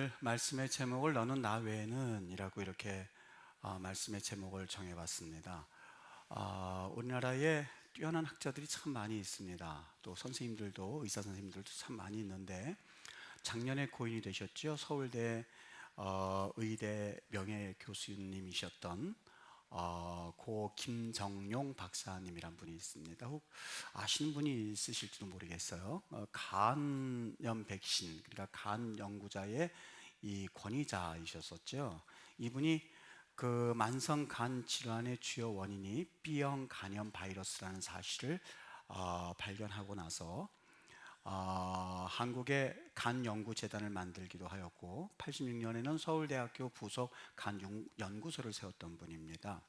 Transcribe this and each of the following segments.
오늘 말씀의 제목을 너는 나 외에는 이라고 이렇게 말씀의 제목을 정해봤습니다. 우리나라에 뛰어난 학자들이 참 많이 있습니다. 또 선생님들도 의사 선생님들도 참 많이 있는데 작년에 고인이 되셨죠. 서울대 의대 명예교수님이셨던 고 김정용 박사님이란 분이 있습니다. 혹 아시는 분이 있으실지도 모르겠어요. 간염 백신, 그러니까 간 연구자의 이 권위자이셨었죠. 이분이 그 만성 간 질환의 주요 원인이 B형 간염 바이러스라는 사실을 발견하고 나서 한국의 간연구재단을 만들기도 하였고 86년에는 서울대학교 부속 간연구소를 세웠던 분입니다.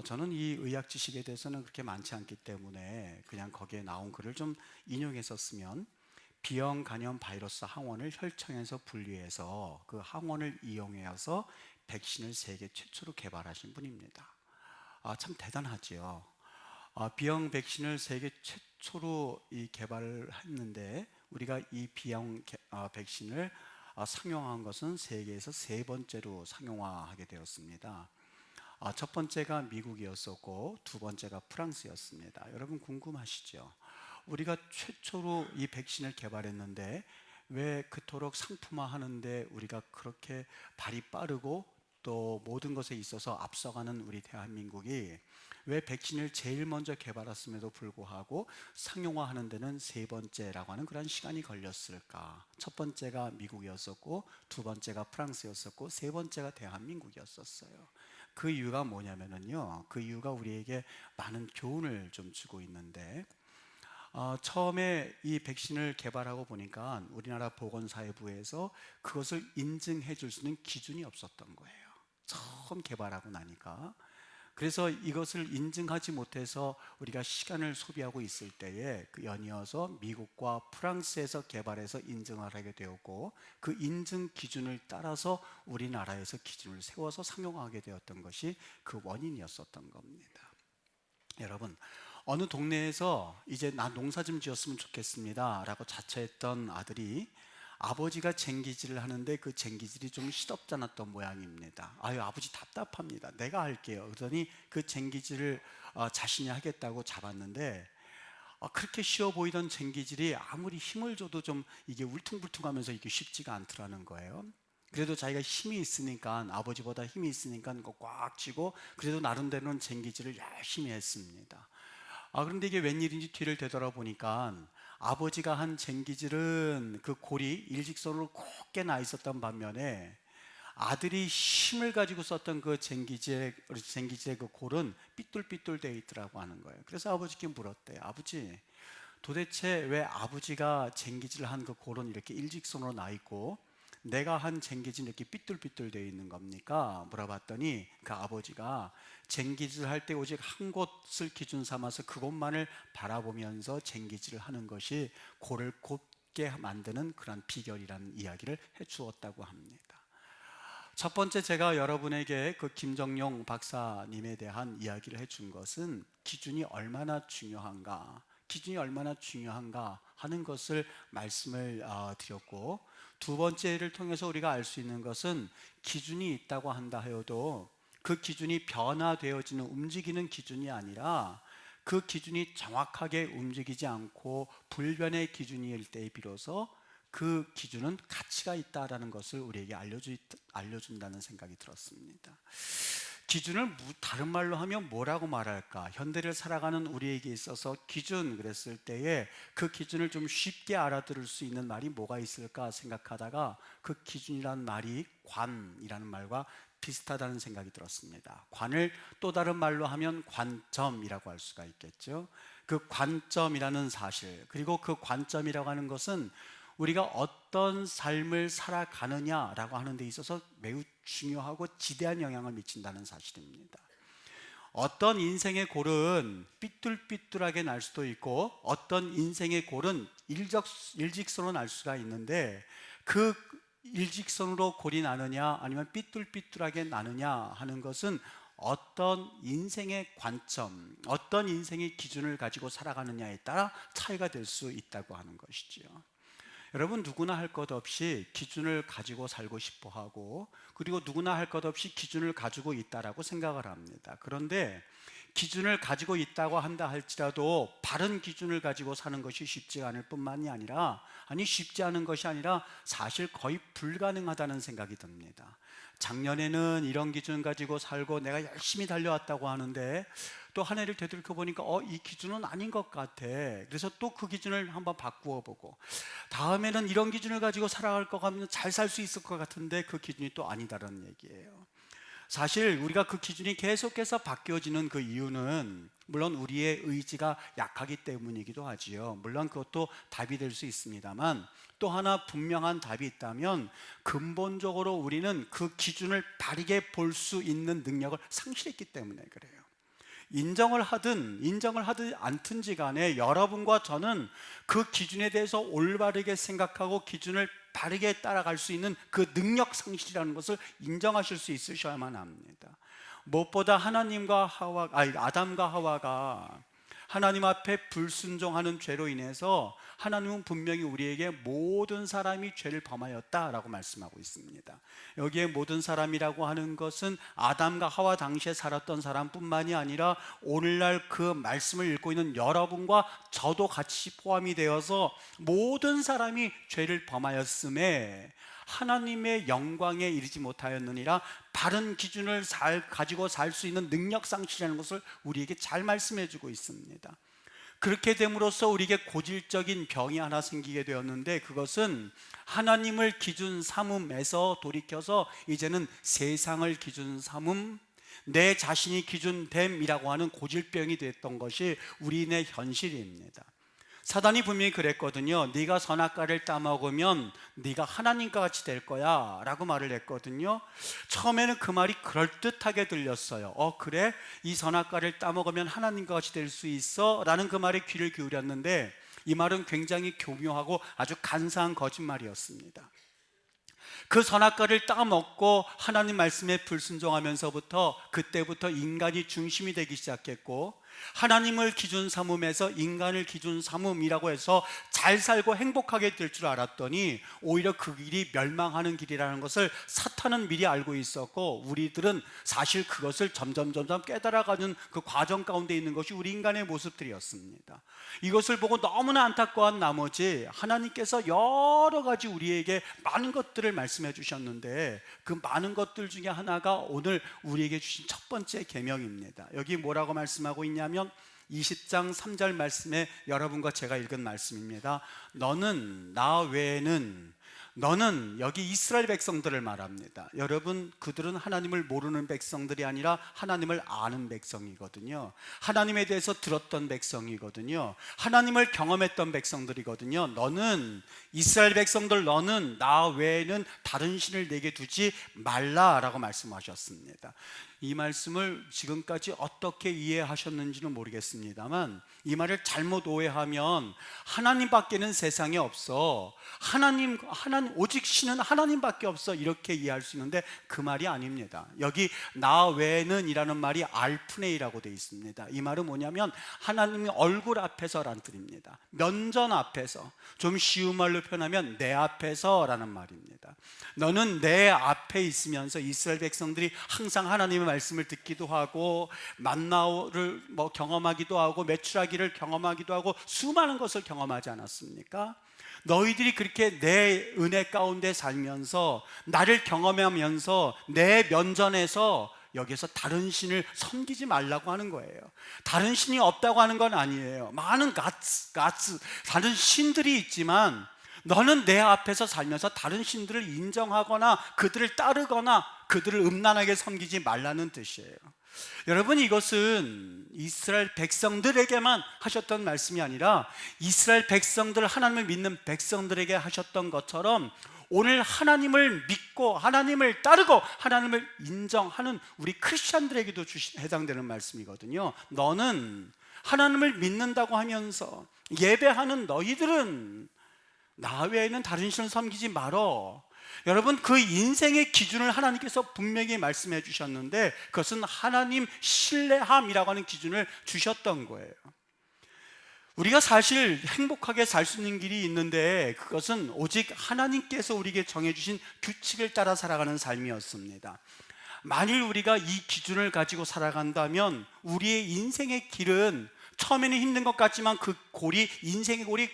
저는 이 의학 지식에 대해서는 그렇게 많지 않기 때문에 그냥 거기에 나온 글을 좀 인용해서 쓰면 B형 간염 바이러스 항원을 혈청에서 분리해서 그 항원을 이용해서 백신을 세계 최초로 개발하신 분입니다. 참 대단하지요. B형 백신을 세계 최초로 개발을 했는데 우리가 이 B형 백신을 상용화한 것은 세계에서 세 번째로 상용화하게 되었습니다. 첫 번째가 미국이었었고 두 번째가 프랑스였습니다. 여러분 궁금하시죠? 우리가 최초로 이 백신을 개발했는데 왜 그토록 상품화하는데 우리가 그렇게 발이 빠르고 또 모든 것에 있어서 앞서가는 우리 대한민국이 왜 백신을 제일 먼저 개발했음에도 불구하고 상용화하는 데는 세 번째라고 하는 그런 시간이 걸렸을까? 첫 번째가 미국이었었고 두 번째가 프랑스였었고 세 번째가 대한민국이었었어요. 그 이유가 뭐냐면요, 그 이유가 우리에게 많은 교훈을 좀 주고 있는데 처음에 이 백신을 개발하고 보니까 우리나라 보건사회부에서 그것을 인증해 줄 수 있는 기준이 없었던 거예요. 처음 개발하고 나니까. 그래서 이것을 인증하지 못해서 우리가 시간을 소비하고 있을 때에 그 연이어서 미국과 프랑스에서 개발해서 인증을 하게 되었고 그 인증 기준을 따라서 우리나라에서 기준을 세워서 상용하게 되었던 것이 그 원인이었었던 겁니다. 여러분, 어느 동네에서 이제 나 농사 좀 지었으면 좋겠습니다 라고 자처했던 아들이 아버지가 쟁기질을 하는데 그 쟁기질이 좀 시덥잖았던 모양입니다. 아유, 아버지 답답합니다. 내가 할게요. 그러더니 그 쟁기질을 자신이 하겠다고 잡았는데 그렇게 쉬워 보이던 쟁기질이 아무리 힘을 줘도 좀 이게 울퉁불퉁하면서 이게 쉽지가 않더라는 거예요. 그래도 자기가 힘이 있으니까, 아버지보다 힘이 있으니까 그거 꽉 쥐고 그래도 나름대로는 쟁기질을 열심히 했습니다. 그런데 이게 웬일인지 뒤를 되돌아보니까 아버지가 한 쟁기질은 그 골이 일직선으로 곱게 나 있었던 반면에 아들이 힘을 가지고 썼던 그 쟁기질의 그 골은 삐뚤삐뚤 되어 있더라고 하는 거예요. 그래서 아버지께 물었대요. 아버지, 도대체 왜 아버지가 쟁기질을 한 그 골은 이렇게 일직선으로 나 있고 내가 한 쟁기질은 이렇게 삐뚤삐뚤 되어 있는 겁니까? 물어봤더니 그 아버지가 쟁기질을 할 때 오직 한 곳을 기준 삼아서 그곳만을 바라보면서 쟁기질을 하는 것이 골을 곱게 만드는 그런 비결이라는 이야기를 해주었다고 합니다. 첫 번째 제가 여러분에게 그 김정용 박사님에 대한 이야기를 해준 것은 기준이 얼마나 중요한가 하는 것을 말씀을 드렸고, 두 번째를 통해서 우리가 알 수 있는 것은 기준이 있다고 한다 해도 그 기준이 변화되어지는 움직이는 기준이 아니라 그 기준이 정확하게 움직이지 않고 불변의 기준일 때에 비로소 그 기준은 가치가 있다라는 것을 우리에게 알려준다는 생각이 들었습니다. 기준을 다른 말로 하면 뭐라고 말할까? 현대를 살아가는 우리에게 있어서 기준 그랬을 때에 그 기준을 좀 쉽게 알아들을 수 있는 말이 뭐가 있을까 생각하다가 그 기준이라는 말이 관이라는 말과 비슷하다는 생각이 들었습니다. 관을 또 다른 말로 하면 관점이라고 할 수가 있겠죠. 그 관점이라는 사실, 그리고 그 관점이라고 하는 것은 우리가 어떤 삶을 살아가느냐라고 하는 데 있어서 매우 중요하고 지대한 영향을 미친다는 사실입니다. 어떤 인생의 골은 삐뚤삐뚤하게 날 수도 있고 어떤 인생의 골은 일직선으로 날 수가 있는데 그 일직선으로 골이 나느냐 아니면 삐뚤삐뚤하게 나느냐 하는 것은 어떤 인생의 관점, 어떤 인생의 기준을 가지고 살아가느냐에 따라 차이가 될 수 있다고 하는 것이지요. 여러분, 누구나 할 것 없이 기준을 가지고 살고 싶어 하고, 그리고 누구나 할 것 없이 기준을 가지고 있다라고 생각을 합니다. 그런데 기준을 가지고 있다고 한다 할지라도 바른 기준을 가지고 사는 것이 쉽지가 않을 뿐만이 아니라, 쉽지 않은 것이 아니라 사실 거의 불가능하다는 생각이 듭니다. 작년에는 이런 기준 가지고 살고 내가 열심히 달려왔다고 하는데 또 한 해를 되돌이켜 보니까 이 기준은 아닌 것 같아. 그래서 또 그 기준을 한번 바꾸어 보고, 다음에는 이런 기준을 가지고 살아갈 것 같으면 잘 살 수 있을 것 같은데 그 기준이 또 아니다라는 얘기예요. 사실 우리가 그 기준이 계속해서 바뀌어지는 그 이유는 물론 우리의 의지가 약하기 때문이기도 하지요. 물론 그것도 답이 될 수 있습니다만, 또 하나 분명한 답이 있다면 근본적으로 우리는 그 기준을 바르게 볼 수 있는 능력을 상실했기 때문에 그래요. 인정을 하든 않든지 간에 여러분과 저는 그 기준에 대해서 올바르게 생각하고 기준을 바르게 따라갈 수 있는 그 능력 상실이라는 것을 인정하실 수 있으셔야만 합니다. 무엇보다 아담과 하와가 하나님 앞에 불순종하는 죄로 인해서 하나님은 분명히 우리에게 모든 사람이 죄를 범하였다라고 말씀하고 있습니다. 여기에 모든 사람이라고 하는 것은 아담과 하와 당시에 살았던 사람뿐만이 아니라 오늘날 그 말씀을 읽고 있는 여러분과 저도 같이 포함이 되어서 모든 사람이 죄를 범하였음에 하나님의 영광에 이르지 못하였느니라, 바른 기준을 가지고 살 수 있는 능력 상실이라는 것을 우리에게 잘 말씀해 주고 있습니다. 그렇게 됨으로써 우리에게 고질적인 병이 하나 생기게 되었는데, 그것은 하나님을 기준 삼음에서 돌이켜서 이제는 세상을 기준 삼음, 내 자신이 기준됨이라고 하는 고질병이 됐던 것이 우리의 현실입니다. 사단이 분명히 그랬거든요. 네가 선악과를 따먹으면 네가 하나님과 같이 될 거야 라고 말을 했거든요. 처음에는 그 말이 그럴듯하게 들렸어요. 그래? 이 선악과를 따먹으면 하나님과 같이 될 수 있어? 라는 그 말에 귀를 기울였는데, 이 말은 굉장히 교묘하고 아주 간사한 거짓말이었습니다. 그 선악과를 따먹고 하나님 말씀에 불순종하면서부터, 그때부터 인간이 중심이 되기 시작했고, 하나님을 기준 삼음에서 인간을 기준 삼음이라고 해서 잘 살고 행복하게 될 줄 알았더니 오히려 그 길이 멸망하는 길이라는 것을 사탄은 미리 알고 있었고, 우리들은 사실 그것을 점점 깨달아가는 그 과정 가운데 있는 것이 우리 인간의 모습들이었습니다. 이것을 보고 너무나 안타까운 나머지 하나님께서 여러 가지 우리에게 많은 것들을 말씀해 주셨는데, 그 많은 것들 중에 하나가 오늘 우리에게 주신 첫 번째 계명입니다. 여기 뭐라고 말씀하고 있냐면 20장 3절 말씀에 여러분과 제가 읽은 말씀입니다. 너는 여기 이스라엘 백성들을 말합니다. 여러분, 그들은 하나님을 모르는 백성들이 아니라 하나님을 아는 백성이거든요. 하나님에 대해서 들었던 백성이거든요. 하나님을 경험했던 백성들이거든요. 너는 이스라엘 백성들, 너는 나 외에는 다른 신을 내게 두지 말라라고 말씀하셨습니다. 이 말씀을 지금까지 어떻게 이해하셨는지는 모르겠습니다만, 이 말을 잘못 오해하면 하나님밖에는 세상에 없어, 오직 신은 하나님밖에 없어, 이렇게 이해할 수 있는데 그 말이 아닙니다. 여기 나 외에는 이라는 말이 알프네이라고 되어 있습니다. 이 말은 뭐냐면 하나님의 얼굴 앞에서란 뜻입니다. 면전 앞에서, 좀 쉬운 말로 표현하면 내 앞에서 라는 말입니다. 너는 내 앞에 있으면서, 이스라엘 백성들이 항상 하나님의 말씀을 듣기도 하고 만나를 경험하기도 하고 메추라기를 경험하기도 하고 수많은 것을 경험하지 않았습니까? 너희들이 그렇게 내 은혜 가운데 살면서, 나를 경험하면서 내 면전에서 여기서 다른 신을 섬기지 말라고 하는 거예요. 다른 신이 없다고 하는 건 아니에요. 많은 다른 신들이 있지만 너는 내 앞에서 살면서 다른 신들을 인정하거나 그들을 따르거나 그들을 음란하게 섬기지 말라는 뜻이에요. 여러분, 이것은 이스라엘 백성들에게만 하셨던 말씀이 아니라 이스라엘 백성들, 하나님을 믿는 백성들에게 하셨던 것처럼 오늘 하나님을 믿고 하나님을 따르고 하나님을 인정하는 우리 크리스찬들에게도 해당되는 말씀이거든요. 너는 하나님을 믿는다고 하면서 예배하는 너희들은 나 외에는 다른 신을 섬기지 말어. 여러분, 그 인생의 기준을 하나님께서 분명히 말씀해 주셨는데, 그것은 하나님 신뢰함이라고 하는 기준을 주셨던 거예요. 우리가 사실 행복하게 살 수 있는 길이 있는데 그것은 오직 하나님께서 우리에게 정해주신 규칙을 따라 살아가는 삶이었습니다. 만일 우리가 이 기준을 가지고 살아간다면 우리의 인생의 길은 처음에는 힘든 것 같지만 그 골이, 인생의 골이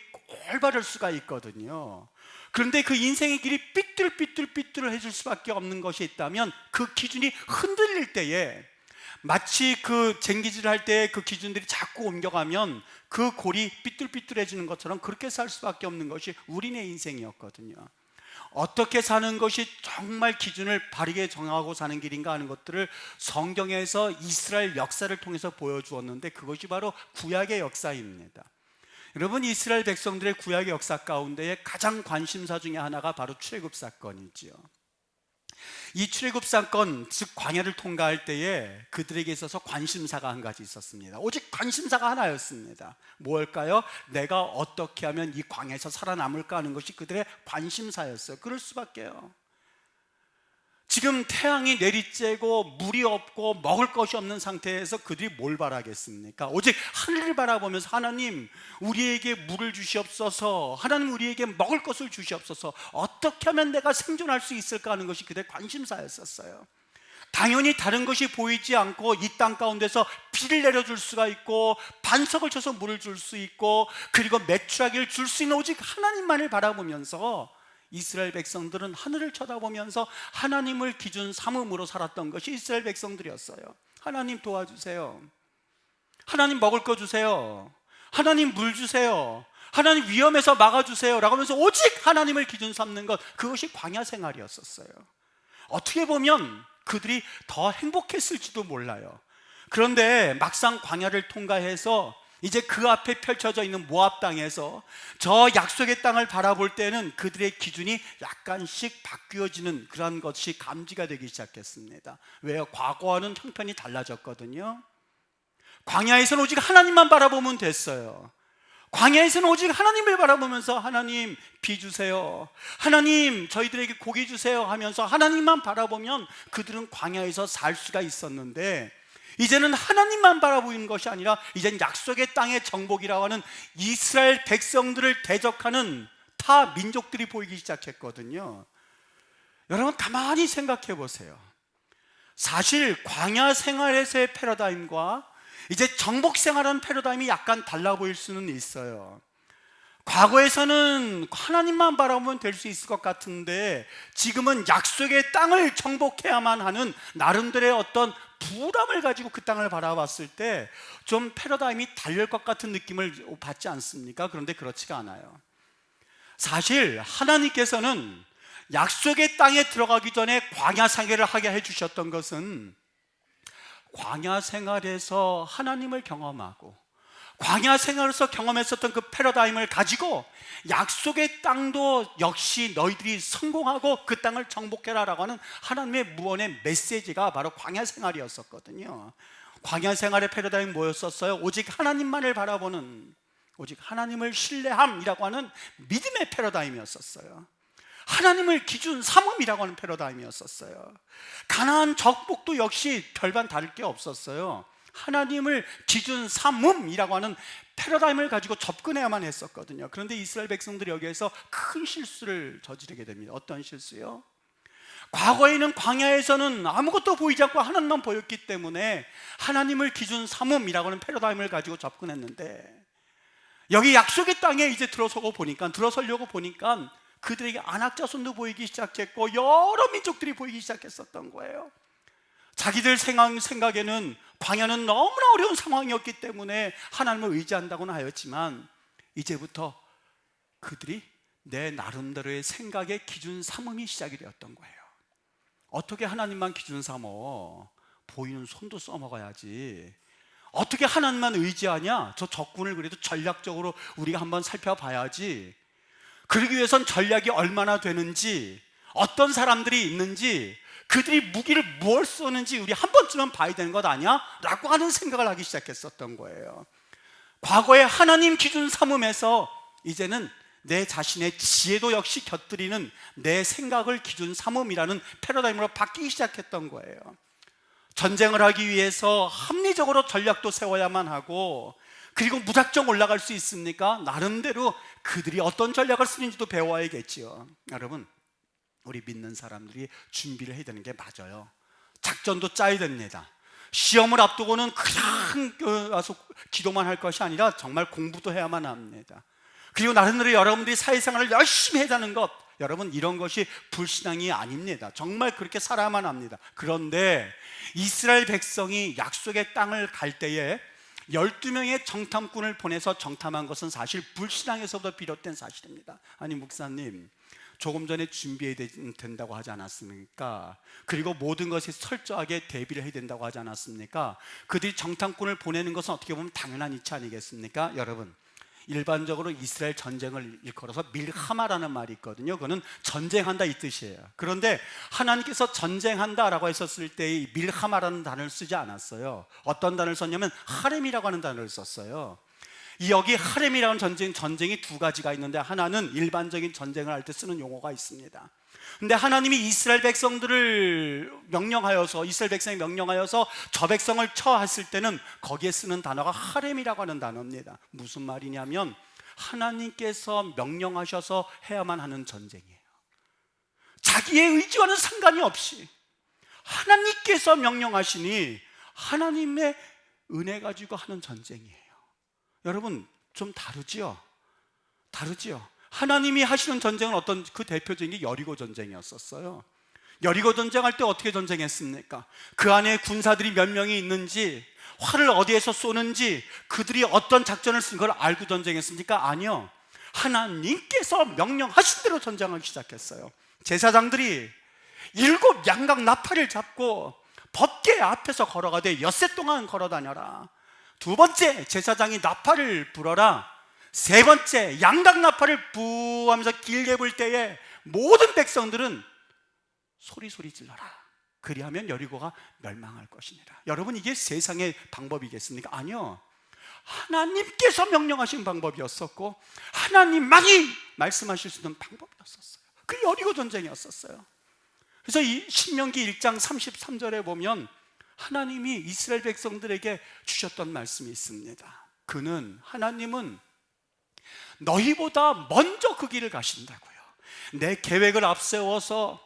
올바를 수가 있거든요. 그런데 그 인생의 길이 삐뚤해질 수밖에 없는 것이 있다면 그 기준이 흔들릴 때에, 마치 그 쟁기질을 할 때 그 기준들이 자꾸 옮겨가면 그 골이 삐뚤해지는 것처럼 그렇게 살 수밖에 없는 것이 우리네 인생이었거든요. 어떻게 사는 것이 정말 기준을 바르게 정하고 사는 길인가 하는 것들을 성경에서 이스라엘 역사를 통해서 보여주었는데 그것이 바로 구약의 역사입니다. 여러분, 이스라엘 백성들의 구약의 역사 가운데 가장 관심사 중에 하나가 바로 출애굽 사건이지요. 이 출애굽 사건, 즉 광야를 통과할 때에 그들에게 있어서 관심사가 한 가지 있었습니다. 오직 관심사가 하나였습니다. 뭘까요? 내가 어떻게 하면 이 광야에서 살아남을까 하는 것이 그들의 관심사였어요. 그럴 수밖에요. 지금 태양이 내리쬐고 물이 없고 먹을 것이 없는 상태에서 그들이 뭘 바라겠습니까? 오직 하늘을 바라보면서 하나님 우리에게 물을 주시옵소서, 하나님 우리에게 먹을 것을 주시옵소서, 어떻게 하면 내가 생존할 수 있을까 하는 것이 그들의 관심사였었어요. 당연히 다른 것이 보이지 않고 이 땅 가운데서 비를 내려줄 수가 있고 반석을 쳐서 물을 줄 수 있고 그리고 메추라기를 줄 수 있는 오직 하나님만을 바라보면서 이스라엘 백성들은 하늘을 쳐다보면서 하나님을 기준 삼음으로 살았던 것이 이스라엘 백성들이었어요. 하나님 도와주세요, 하나님 먹을 거 주세요, 하나님 물 주세요, 하나님 위험에서 막아주세요 라고 하면서 오직 하나님을 기준 삼는 것, 그것이 광야 생활이었었어요. 어떻게 보면 그들이 더 행복했을지도 몰라요. 그런데 막상 광야를 통과해서 이제 그 앞에 펼쳐져 있는 모압 땅에서 저 약속의 땅을 바라볼 때는 그들의 기준이 약간씩 바뀌어지는 그런 것이 감지가 되기 시작했습니다. 왜요? 과거와는 형편이 달라졌거든요. 광야에서는 오직 하나님만 바라보면 됐어요. 광야에서는 오직 하나님을 바라보면서 하나님 비 주세요, 하나님 저희들에게 고기 주세요 하면서 하나님만 바라보면 그들은 광야에서 살 수가 있었는데, 이제는 하나님만 바라보는 것이 아니라 이제는 약속의 땅의 정복이라고 하는 이스라엘 백성들을 대적하는 타 민족들이 보이기 시작했거든요. 여러분 가만히 생각해 보세요. 사실 광야 생활에서의 패러다임과 이제 정복 생활하는 패러다임이 약간 달라 보일 수는 있어요. 과거에서는 하나님만 바라보면 될 수 있을 것 같은데 지금은 약속의 땅을 정복해야만 하는 나름대로의 어떤 부담을 가지고 그 땅을 바라봤을 때 좀 패러다임이 다를 것 같은 느낌을 받지 않습니까? 그런데 그렇지가 않아요. 사실 하나님께서는 약속의 땅에 들어가기 전에 광야 생활을 하게 해주셨던 것은 광야 생활에서 하나님을 경험하고 광야 생활에서 경험했었던 그 패러다임을 가지고 약속의 땅도 역시 너희들이 성공하고 그 땅을 정복해라 라고 하는 하나님의 무언의 메시지가 바로 광야 생활이었었거든요. 광야 생활의 패러다임은 뭐였었어요? 오직 하나님만을 바라보는, 오직 하나님을 신뢰함이라고 하는 믿음의 패러다임이었었어요. 하나님을 기준 삼음이라고 하는 패러다임이었었어요. 가나안 정복도 역시 별반 다를 게 없었어요. 하나님을 기준 삼음이라고 하는 패러다임을 가지고 접근해야만 했었거든요. 그런데 이스라엘 백성들이 여기에서 큰 실수를 저지르게 됩니다. 어떤 실수요? 과거에는 광야에서는 아무것도 보이지 않고 하나님만 보였기 때문에 하나님을 기준 삼음이라고 하는 패러다임을 가지고 접근했는데 여기 약속의 땅에 이제 들어서려고 보니까 그들에게 안악자손도 보이기 시작했고 여러 민족들이 보이기 시작했었던 거예요. 자기들 생각에는 광야는 너무나 어려운 상황이었기 때문에 하나님을 의지한다고는 하였지만 이제부터 그들이 내 나름대로의 생각의 기준 삼음이 시작이 되었던 거예요. 어떻게 하나님만 기준 삼어? 보이는 손도 써먹어야지. 어떻게 하나님만 의지하냐? 저 적군을 그래도 전략적으로 우리가 한번 살펴봐야지. 그러기 위해선 전략이 얼마나 되는지, 어떤 사람들이 있는지, 그들이 무기를 무엇 쏘는지 우리 한 번쯤은 봐야 되는 것 아니야? 라고 하는 생각을 하기 시작했었던 거예요. 과거의 하나님 기준 삼음에서 이제는 내 자신의 지혜도 역시 곁들이는 내 생각을 기준 삼음이라는 패러다임으로 바뀌기 시작했던 거예요. 전쟁을 하기 위해서 합리적으로 전략도 세워야만 하고 그리고 무작정 올라갈 수 있습니까? 나름대로 그들이 어떤 전략을 쓰는지도 배워야겠지요. 여러분, 우리 믿는 사람들이 준비를 해야 되는 게 맞아요. 작전도 짜야 됩니다. 시험을 앞두고는 그냥 와서 기도만 할 것이 아니라 정말 공부도 해야만 합니다. 그리고 나름대로 여러분들이 사회생활을 열심히 해야하는 것, 여러분, 이런 것이 불신앙이 아닙니다. 정말 그렇게 살아야만 합니다. 그런데 이스라엘 백성이 약속의 땅을 갈 때에 12명의 정탐꾼을 보내서 정탐한 것은 사실 불신앙에서부터 비롯된 사실입니다. 아니, 목사님, 조금 전에 준비해야 된다고 하지 않았습니까? 그리고 모든 것에 철저하게 대비를 해야 된다고 하지 않았습니까? 그들이 정탐꾼을 보내는 것은 어떻게 보면 당연한 이치 아니겠습니까? 여러분, 일반적으로 이스라엘 전쟁을 일컬어서 밀하마라는 말이 있거든요. 그거는 전쟁한다 이 뜻이에요. 그런데 하나님께서 전쟁한다라고 했었을 때 이 밀하마라는 단어를 쓰지 않았어요. 어떤 단어를 썼냐면 하렘이라고 하는 단어를 썼어요. 여기 하렘이라는 전쟁이 두 가지가 있는데, 하나는 일반적인 전쟁을 할 때 쓰는 용어가 있습니다. 근데 하나님이 이스라엘 백성들을 명령하여서, 이스라엘 백성이 명령하여서 저 백성을 처했을 때는 거기에 쓰는 단어가 하렘이라고 하는 단어입니다. 무슨 말이냐면 하나님께서 명령하셔서 해야만 하는 전쟁이에요. 자기의 의지와는 상관이 없이 하나님께서 명령하시니 하나님의 은혜 가지고 하는 전쟁이에요. 여러분, 좀 다르지요? 하나님이 하시는 전쟁은 어떤, 그 대표적인 게 여리고 전쟁이었었어요. 여리고 전쟁할 때 어떻게 전쟁했습니까? 그 안에 군사들이 몇 명이 있는지, 활을 어디에서 쏘는지, 그들이 어떤 작전을 쓴 걸 알고 전쟁했습니까? 아니요. 하나님께서 명령하신 대로 전쟁하기 시작했어요. 제사장들이 7 양각 나팔을 잡고 법궤 앞에서 걸어가되 엿새 동안 걸어다녀라. 2번째, 제사장이 나팔을 불어라. 3번째, 양각 나팔을 부하면서 길게 불 때에 모든 백성들은 소리 질러라. 그리하면 여리고가 멸망할 것이니라. 여러분, 이게 세상의 방법이겠습니까? 아니요. 하나님께서 명령하신 방법이었었고 하나님만이 말씀하실 수 있는 방법이었었어요. 그 여리고 전쟁이었었어요. 그래서 이 신명기 1장 33절에 보면 하나님이 이스라엘 백성들에게 주셨던 말씀이 있습니다. 하나님은 너희보다 먼저 그 길을 가신다고요. 내 계획을 앞세워서,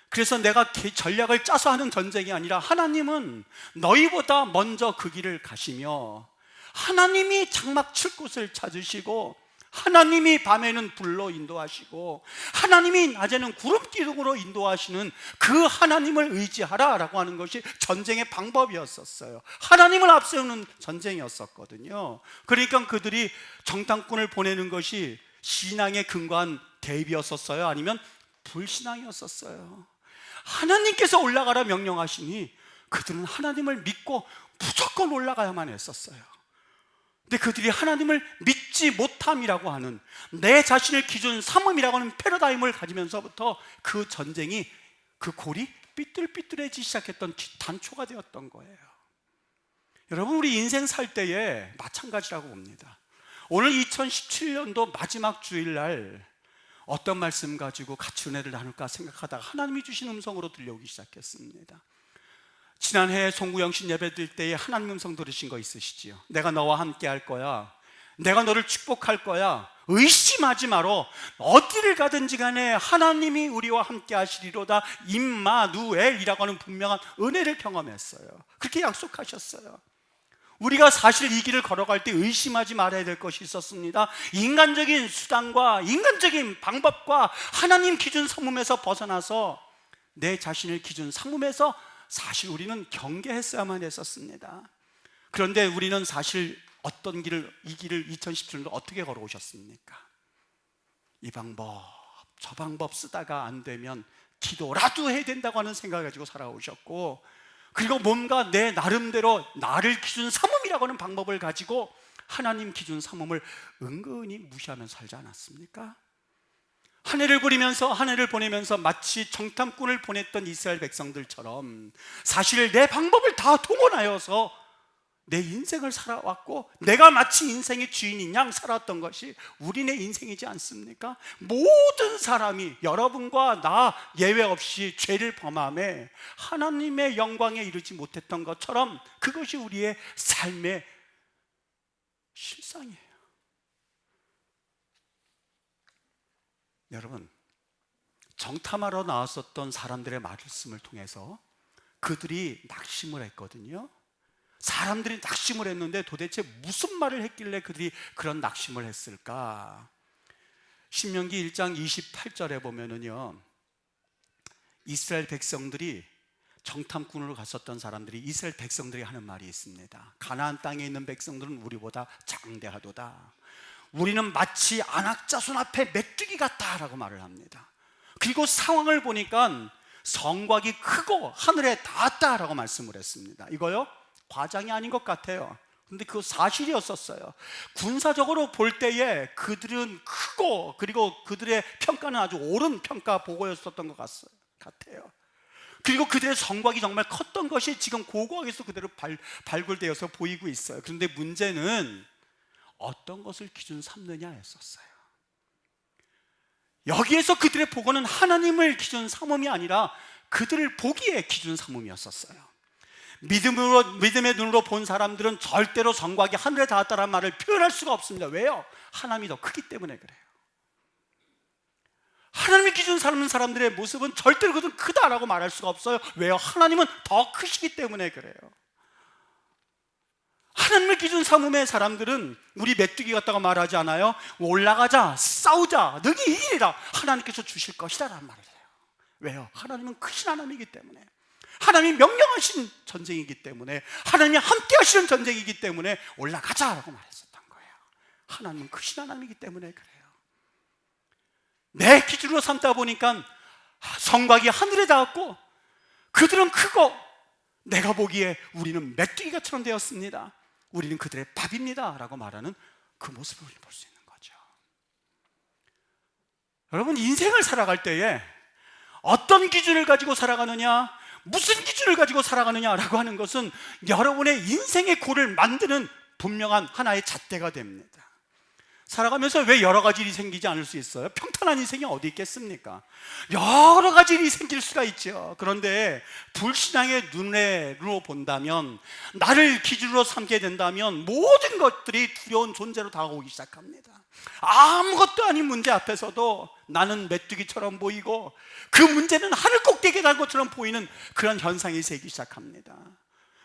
그래서 내가 전략을 짜서 하는 전쟁이 아니라 하나님은 너희보다 먼저 그 길을 가시며, 하나님이 장막 칠 곳을 찾으시고, 하나님이 밤에는 불로 인도하시고, 하나님이 낮에는 구름 기둥으로 인도하시는 그 하나님을 의지하라 라고 하는 것이 전쟁의 방법이었었어요. 하나님을 앞세우는 전쟁이었었거든요. 그러니까 그들이 정탐꾼을 보내는 것이 신앙에 근거한 대비였었어요? 아니면 불신앙이었었어요? 하나님께서 올라가라 명령하시니 그들은 하나님을 믿고 무조건 올라가야만 했었어요. 근데 그들이 하나님을 믿지 못함이라고 하는, 내 자신을 기준 삼음이라고 하는 패러다임을 가지면서부터 그 전쟁이, 그 골이 삐뚤삐뚤해지기 시작했던 단초가 되었던 거예요. 여러분, 우리 인생 살 때에 마찬가지라고 봅니다. 오늘 2017년도 마지막 주일날 어떤 말씀 가지고 같이 은혜를 나눌까 생각하다가 하나님이 주신 음성으로 들려오기 시작했습니다. 지난해 송구영신 예배 드릴 때에 하나님 음성 들으신 거 있으시지요? 내가 너와 함께 할 거야. 내가 너를 축복할 거야. 의심하지 마라. 어디를 가든지 간에 하나님이 우리와 함께 하시리로다. 임마누엘이라고 하는 분명한 은혜를 경험했어요. 그렇게 약속하셨어요. 우리가 사실 이 길을 걸어갈 때 의심하지 말아야 될 것이 있었습니다. 인간적인 수단과 인간적인 방법과 하나님 기준 삼음에서 벗어나서 내 자신을 기준 삼음에서 사실 우리는 경계했어야만 했었습니다. 그런데 우리는 사실 어떤 길을, 이 길을 2017년도 어떻게 걸어오셨습니까? 이 방법 저 방법 쓰다가 안 되면 기도라도 해야 된다고 하는 생각을 가지고 살아오셨고, 그리고 뭔가 내 나름대로 나를 기준 삼음이라고 하는 방법을 가지고 하나님 기준 삼음을 은근히 무시하면서 살지 않았습니까? 한 해를 보내면서 마치 정탐꾼을 보냈던 이스라엘 백성들처럼 사실 내 방법을 다 동원하여서 내 인생을 살아왔고, 내가 마치 인생의 주인인 양 살았던 것이 우리네 인생이지 않습니까? 모든 사람이, 여러분과 나 예외 없이 죄를 범함에 하나님의 영광에 이르지 못했던 것처럼 그것이 우리의 삶의 실상이에요. 여러분, 정탐하러 나왔었던 사람들의 말씀을 통해서 그들이 낙심을 했거든요. 사람들이 낙심을 했는데 도대체 무슨 말을 했길래 그들이 그런 낙심을 했을까? 신명기 1장 28절에 보면은요, 이스라엘 백성들이 정탐꾼으로 갔었던 사람들이 이스라엘 백성들이 하는 말이 있습니다. 가나안 땅에 있는 백성들은 우리보다 장대하도다. 우리는 마치 안악자손 앞에 메뚜기 같다라고 말을 합니다. 그리고 상황을 보니까 성곽이 크고 하늘에 닿았다라고 말씀을 했습니다. 이거요, 과장이 아닌 것 같아요. 근데 그거 사실이었었어요. 군사적으로 볼 때에 그들은 크고, 그리고 그들의 평가는 아주 옳은 평가 보고였었던 것 같아요. 그리고 그들의 성곽이 정말 컸던 것이 지금 고고학에서 그대로 발굴되어서 보이고 있어요. 그런데 문제는 어떤 것을 기준 삼느냐였었어요. 여기에서 그들의 보고는 하나님을 기준 삼음이 아니라 그들을 보기에 기준 삼음이었었어요. 믿음의 눈으로 본 사람들은 절대로 성곽이 하늘에 닿았다는 말을 표현할 수가 없습니다. 왜요? 하나님이 더 크기 때문에 그래요. 하나님의 기준 삼는 사람들의 모습은 절대로 그들은 크다라고 말할 수가 없어요. 왜요? 하나님은 더 크시기 때문에 그래요. 하나님의 기준 삼음의 사람들은 우리 메뚜기 같다고 말하지 않아요. 올라가자, 싸우자, 너희 이기리라, 하나님께서 주실 것이다 라는 말을 해요. 왜요? 하나님은 크신 하나님이기 때문에, 하나님이 명령하신 전쟁이기 때문에, 하나님이 함께 하시는 전쟁이기 때문에 올라가자라고 말했었던 거예요. 하나님은 크신 하나님이기 때문에 그래요. 내 기준으로 삼다 보니까 성곽이 하늘에 닿았고 그들은 크고, 내가 보기에 우리는 메뚜기가처럼 되었습니다. 우리는 그들의 밥입니다 라고 말하는 그 모습을 볼 수 있는 거죠. 여러분, 인생을 살아갈 때에 어떤 기준을 가지고 살아가느냐, 무슨 기준을 가지고 살아가느냐라고 하는 것은 여러분의 인생의 골을 만드는 분명한 하나의 잣대가 됩니다. 살아가면서 왜 여러 가지 일이 생기지 않을 수 있어요? 평탄한 인생이 어디 있겠습니까? 여러 가지 일이 생길 수가 있죠. 그런데 불신앙의 눈으로 본다면, 나를 기준으로 삼게 된다면 모든 것들이 두려운 존재로 다가오기 시작합니다. 아무것도 아닌 문제 앞에서도 나는 메뚜기처럼 보이고 그 문제는 하늘 꼭대기에 달 것처럼 보이는 그런 현상이 생기기 시작합니다.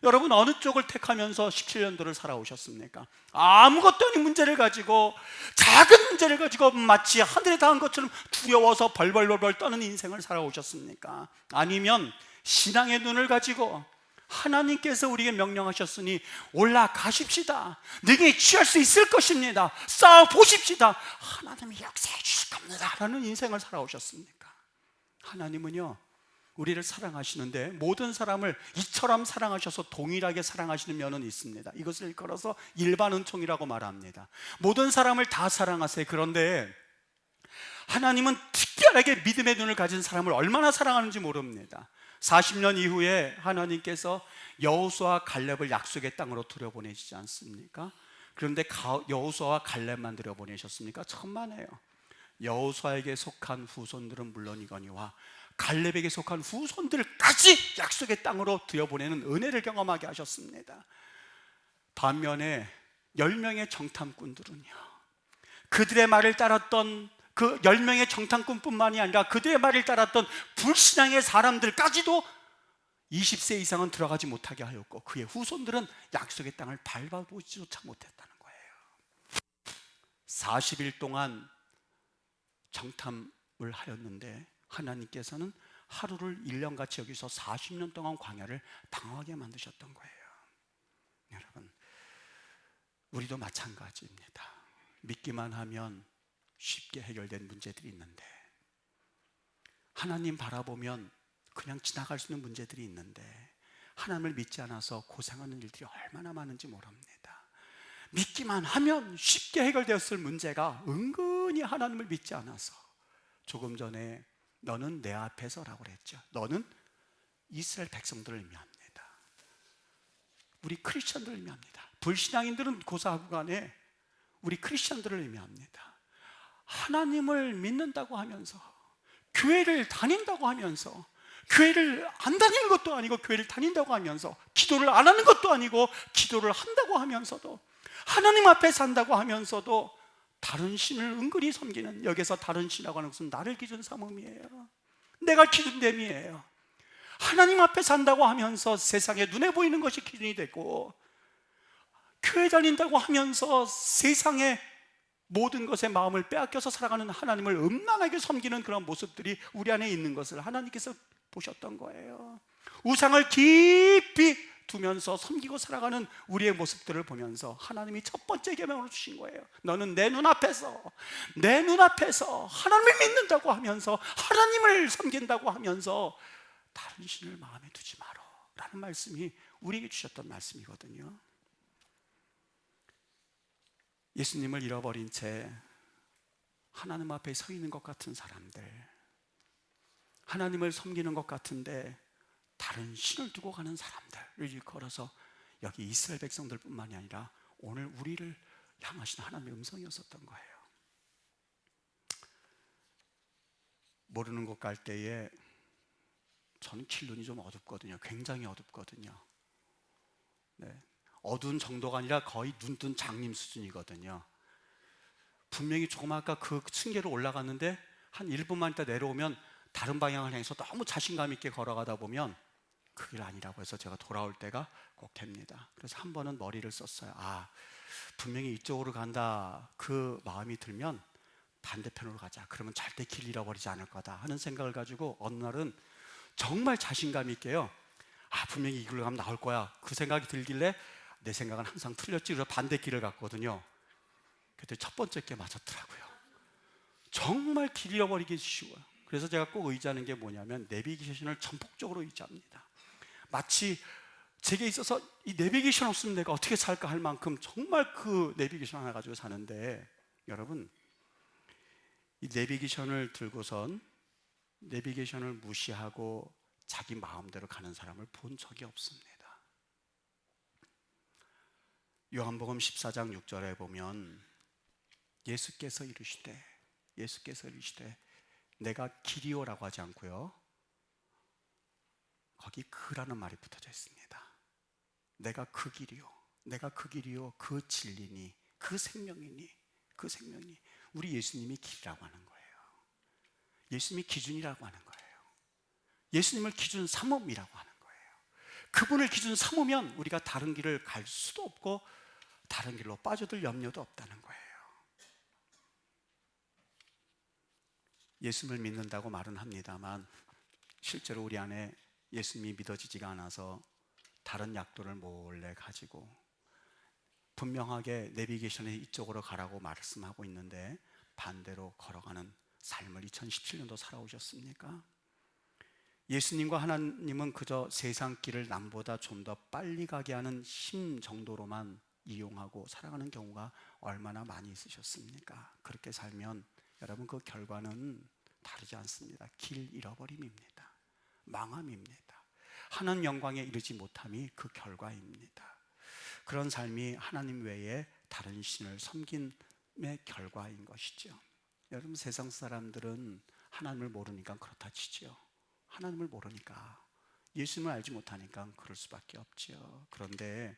여러분, 어느 쪽을 택하면서 17년도를 살아오셨습니까? 아무것도 아닌 문제를 가지고, 작은 문제를 가지고 마치 하늘에 닿은 것처럼 두려워서 벌벌벌 떠는 인생을 살아오셨습니까? 아니면 신앙의 눈을 가지고 하나님께서 우리에게 명령하셨으니 올라가십시다, 능히 취할 수 있을 것입니다, 싸워보십시다, 하나님이 역사해 주실 겁니다 라는 인생을 살아오셨습니까? 하나님은요, 우리를 사랑하시는데 모든 사람을 이처럼 사랑하셔서 동일하게 사랑하시는 면은 있습니다. 이것을 걸어서 일반 은총이라고 말합니다. 모든 사람을 다 사랑하세요. 그런데 하나님은 특별하게 믿음의 눈을 가진 사람을 얼마나 사랑하는지 모릅니다. 40년 이후에 하나님께서 여호수아와 갈렙을 약속의 땅으로 들여보내시지 않습니까? 그런데 여호수아와 갈렙만 들여보내셨습니까? 천만에요. 여호수아에게 속한 후손들은 물론이거니와 갈렙에게 속한 후손들까지 약속의 땅으로 들여보내는 은혜를 경험하게 하셨습니다. 반면에 10명의 정탐꾼들은요, 그들의 말을 따랐던 그 10명의 정탐꾼뿐만이 아니라 그들의 말을 따랐던 불신앙의 사람들까지도 20세 이상은 들어가지 못하게 하였고, 그의 후손들은 약속의 땅을 밟아보지조차 못했다는 거예요. 40일 동안 정탐을 하였는데 하나님께서는 하루를 1년같이 여기서 40년 동안 광야를 방황하게 만드셨던 거예요. 여러분, 우리도 마찬가지입니다. 믿기만 하면 쉽게 해결된 문제들이 있는데, 하나님 바라보면 그냥 지나갈 수 있는 문제들이 있는데, 하나님을 믿지 않아서 고생하는 일들이 얼마나 많은지 모릅니다. 믿기만 하면 쉽게 해결되었을 문제가 은근히 하나님을 믿지 않아서, 조금 전에 너는 내 앞에서라고 그랬죠. 너는 이스라엘 백성들을 의미합니다. 우리 크리스천들을 의미합니다. 불신앙인들은 고사하고 간에 우리 크리스천들을 의미합니다. 하나님을 믿는다고 하면서, 교회를 다닌다고 하면서, 교회를 안 다니는 것도 아니고 교회를 다닌다고 하면서, 기도를 안 하는 것도 아니고 기도를 한다고 하면서도 하나님 앞에 산다고 하면서도 다른 신을 은근히 섬기는, 여기서 다른 신이라고 하는 것은 나를 기준 삼음이에요. 내가 기준됨이에요. 하나님 앞에 산다고 하면서 세상에 눈에 보이는 것이 기준이 되고, 교회 다닌다고 하면서 세상의 모든 것에 마음을 빼앗겨서 살아가는 하나님을 음란하게 섬기는 그런 모습들이 우리 안에 있는 것을 하나님께서 보셨던 거예요. 우상을 깊이 두면서 섬기고 살아가는 우리의 모습들을 보면서 하나님이 첫 번째 계명을 주신 거예요. 너는 내 눈앞에서 하나님을 믿는다고 하면서, 하나님을 섬긴다고 하면서 다른 신을 마음에 두지 마라 라는 말씀이 우리에게 주셨던 말씀이거든요. 예수님을 잃어버린 채 하나님 앞에 서 있는 것 같은 사람들, 하나님을 섬기는 것 같은데 다른 신을 두고 가는 사람들을 일컬어서 여기 이스라엘 백성들뿐만이 아니라 오늘 우리를 향하신 하나님의 음성이었었던 거예요. 모르는 곳 갈 때에 저는 길눈이 좀 어둡거든요. 굉장히 어둡거든요. 네. 어두운 정도가 아니라 거의 눈뜬 장님 수준이거든요. 분명히 조금 아까 그 층계로 올라갔는데 한 1분만 있다 내려오면 다른 방향을 향해서 너무 자신감 있게 걸어가다 보면 그 길 아니라고 해서 제가 돌아올 때가 꼭 됩니다. 그래서 한 번은 머리를 썼어요. 분명히 이쪽으로 간다, 그 마음이 들면 반대편으로 가자. 그러면 절대 길 잃어버리지 않을 거다 하는 생각을 가지고 어느 날은 정말 자신감 있게요, 분명히 이 길로 가면 나올 거야, 그 생각이 들길래 내 생각은 항상 틀렸지, 그래서 반대 길을 갔거든요. 그때 첫 번째 게 맞았더라고요. 정말 길 잃어버리기 쉬워요. 그래서 제가 꼭 의지하는 게 뭐냐면 내비게이션을 전폭적으로 의지합니다. 마치 제게 있어서 이 내비게이션 없으면 내가 어떻게 살까 할 만큼 정말 그 내비게이션 하나 가지고 사는데, 여러분, 이 내비게이션을 들고선 내비게이션을 무시하고 자기 마음대로 가는 사람을 본 적이 없습니다. 요한복음 14장 6절에 보면 예수께서 이르시되 내가 길이요라고 하지 않고요, 거기 그라는 말이 붙어져 있습니다. 내가 그 길이요, 그 진리니, 그 생명이니, 우리 예수님이 길이라고 하는 거예요. 예수님이 기준이라고 하는 거예요. 예수님을 기준 삼음이라고 하는 거예요. 그분을 기준 삼으면 우리가 다른 길을 갈 수도 없고 다른 길로 빠져들 염려도 없다는 거예요. 예수님을 믿는다고 말은 합니다만 실제로 우리 안에 예수님이 믿어지지가 않아서 다른 약도를 몰래 가지고 분명하게 내비게이션에 이쪽으로 가라고 말씀하고 있는데 반대로 걸어가는 삶을 2017년도 살아오셨습니까? 예수님과 하나님은 그저 세상 길을 남보다 좀 더 빨리 가게 하는 힘 정도로만 이용하고 살아가는 경우가 얼마나 많이 있으셨습니까? 그렇게 살면 여러분 그 결과는 다르지 않습니다. 길 잃어버림입니다. 망함입니다. 하나님 영광에 이르지 못함이 그 결과입니다. 그런 삶이 하나님 외에 다른 신을 섬김의 결과인 것이죠. 여러분, 세상 사람들은 하나님을 모르니까 그렇다 치죠. 하나님을 모르니까, 예수님을 알지 못하니까 그럴 수밖에 없죠. 그런데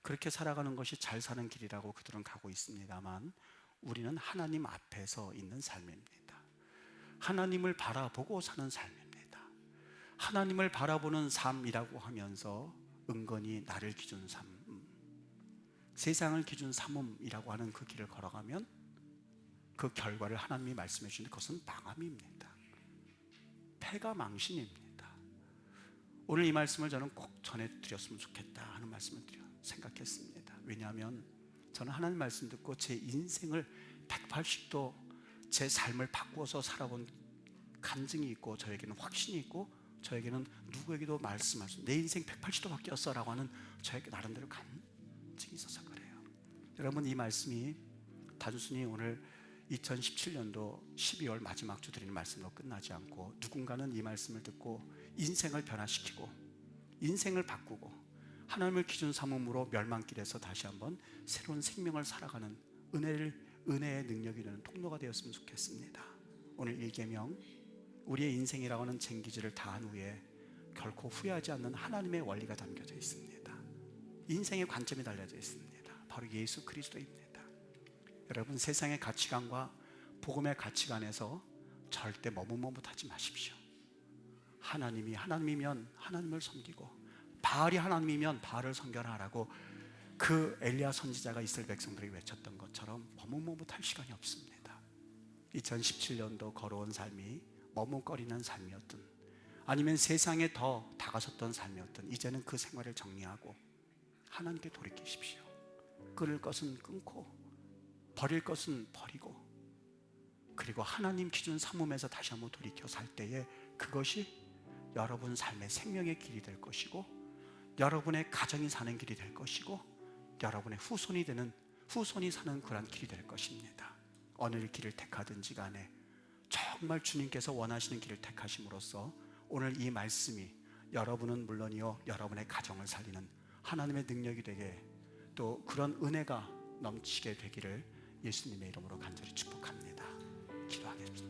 그렇게 살아가는 것이 잘 사는 길이라고 그들은 가고 있습니다만 우리는 하나님 앞에서 있는 삶입니다. 하나님을 바라보고 사는 삶입니다. 하나님을 바라보는 삶이라고 하면서 은근히 나를 기준 삼음, 세상을 기준 삼음이라고 하는 그 길을 걸어가면 그 결과를 하나님이 말씀해 주시는 것은 망함입니다. 패가 망신입니다. 오늘 이 말씀을 저는 꼭 전해드렸으면 좋겠다 하는 말씀을 생각했습니다. 왜냐하면 저는 하나님 말씀 듣고 제 인생을 180도 제 삶을 바꾸어서 살아본 간증이 있고, 저에게는 확신이 있고, 저에게는 누구에게도 말씀할 수, 내 인생 180도 바뀌었어 라고 하는 저에게 나름대로 간증이 있어서 그래요. 여러분, 이 말씀이 단순히 오늘 2017년도 12월 마지막 주 드리는 말씀으로 끝나지 않고 누군가는 이 말씀을 듣고 인생을 변화시키고 인생을 바꾸고 하나님을 기준 삼음으로 멸망길에서 다시 한번 새로운 생명을 살아가는 은혜의 능력이 되는 통로가 되었으면 좋겠습니다. 오늘 1계명, 우리의 인생이라고 하는 쟁기질을 다한 후에 결코 후회하지 않는 하나님의 원리가 담겨져 있습니다. 인생의 관점이 달려져 있습니다. 바로 바로 예수 그리스도입니다. 여러분, 세상의 가치관과 복음의 가치관에서 절대 머뭇머뭇하지 마십시오. 하나님이 하나님이면 하나님을 섬기고, 바알이 하나님이면 바알을 섬겨라라고 그 엘리야 선지자가 이스라엘 백성들에게 외쳤던 것처럼 머뭇머뭇할 시간이 없습니다. 2017년도 걸어온 삶이 머뭇거리는 삶이었든 아니면 세상에 더 다가섰던 삶이었든 이제는 그 생활을 정리하고 하나님께 돌이키십시오. 끊을 것은 끊고 버릴 것은 버리고, 그리고 하나님 기준 삼음에서 다시 한번 돌이켜 살 때에 그것이 여러분 삶의 생명의 길이 될 것이고, 여러분의 가정이 사는 길이 될 것이고, 여러분의 후손이 사는 그런 길이 될 것입니다. 어느 길을 택하든지 간에 정말 주님께서 원하시는 길을 택하심으로써 오늘 이 말씀이 여러분은 물론이요 여러분의 가정을 살리는 하나님의 능력이 되게, 또 그런 은혜가 넘치게 되기를 예수님의 이름으로 간절히 축복합니다. 기도하겠습니다.